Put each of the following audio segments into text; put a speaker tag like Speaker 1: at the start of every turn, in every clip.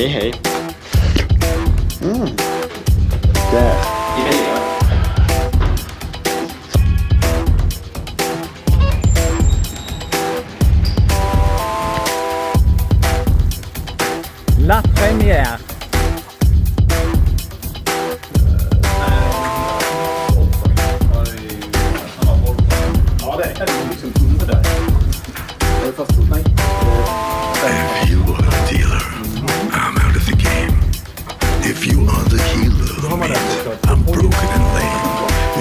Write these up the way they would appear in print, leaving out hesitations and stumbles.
Speaker 1: Hej hej. Där.
Speaker 2: La première.
Speaker 3: If you are a dealer, I'm out of the game. If you are the healer, means I'm broken and lame.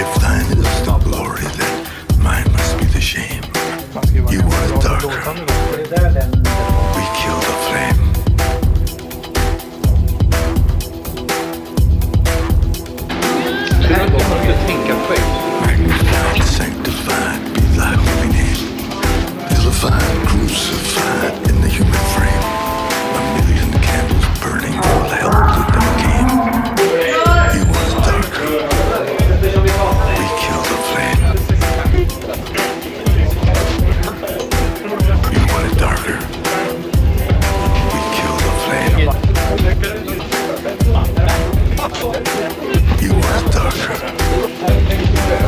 Speaker 3: If thine is the glory, then mine must be the shame. You want it darker, we kill the flame. Magnified, sanctified, be thy holy name. Vilified, crucified in the human frame. A million candles burning, all hell within came. You want it darker, we kill the flame. You want it darker, we kill the flame. You want it darker,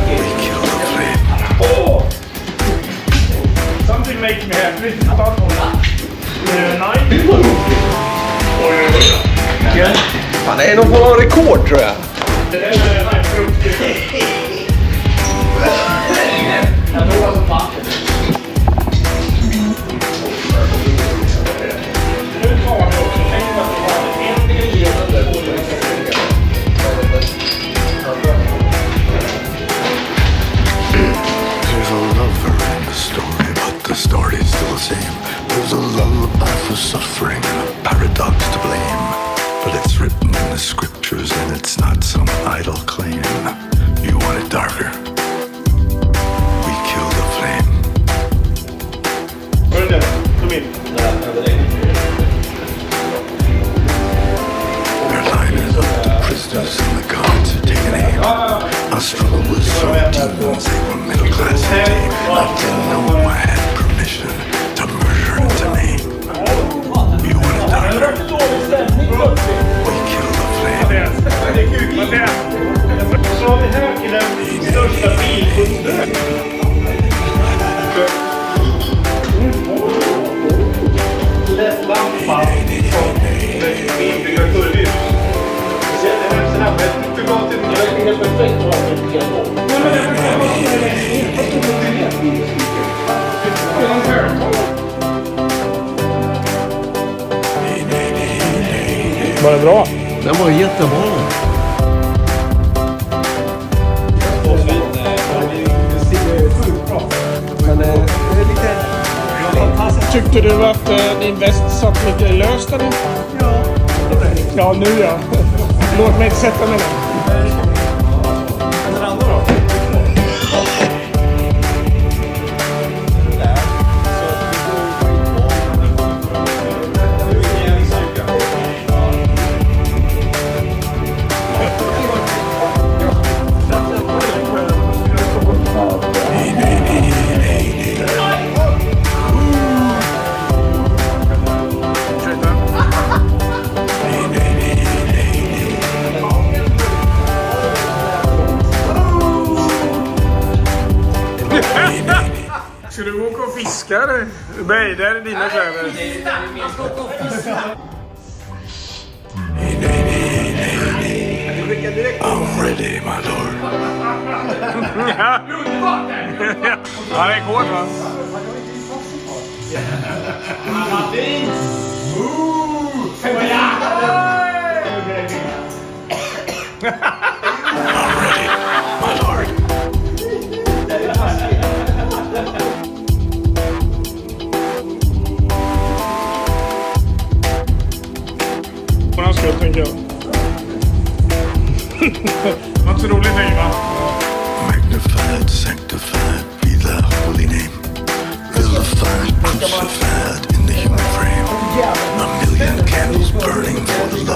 Speaker 3: we kill the flame.
Speaker 4: Something makes me happy.
Speaker 1: Fan, det är nog på rekord tror jag.
Speaker 3: There's a lover in the story, but the story's still the same. There's a lullaby for suffering and a paradox to blame. But it's written in the scriptures and it's not some idle claim. You want it darker, we kill the flame. Their line is up to prisoners and the gods are taking aim. I struggled with some demons, they were middle class and tame. I didn't know I had permission to murder and to maim. You want it darker, we kill the flame.
Speaker 4: Så har vi här till den största bilkunden. Lampan som bilbyggar kurvhus. Sen är det sådana här privat utgång. Det är perfekt att ha en dialog.
Speaker 2: Var det bra?
Speaker 1: Den var jättebra. Men det är lite...
Speaker 2: Tyckte du att din väst satt mycket löst eller?
Speaker 4: Ja,
Speaker 2: Ja, nu ja. Låt mig inte sätta mig där.
Speaker 4: den andra då?
Speaker 2: Ska du åka och fiska eller? Nej, där är dina kläder.
Speaker 3: I'm ready, my lord.
Speaker 2: Ja, det är kort va?
Speaker 3: I'm ready, my lord.
Speaker 2: På hans skull tänker jag. Något så roligt nej va?
Speaker 3: Magnified, sanctified, be thy holy name. Vilified, crucified in the human frame. A million candles burning for the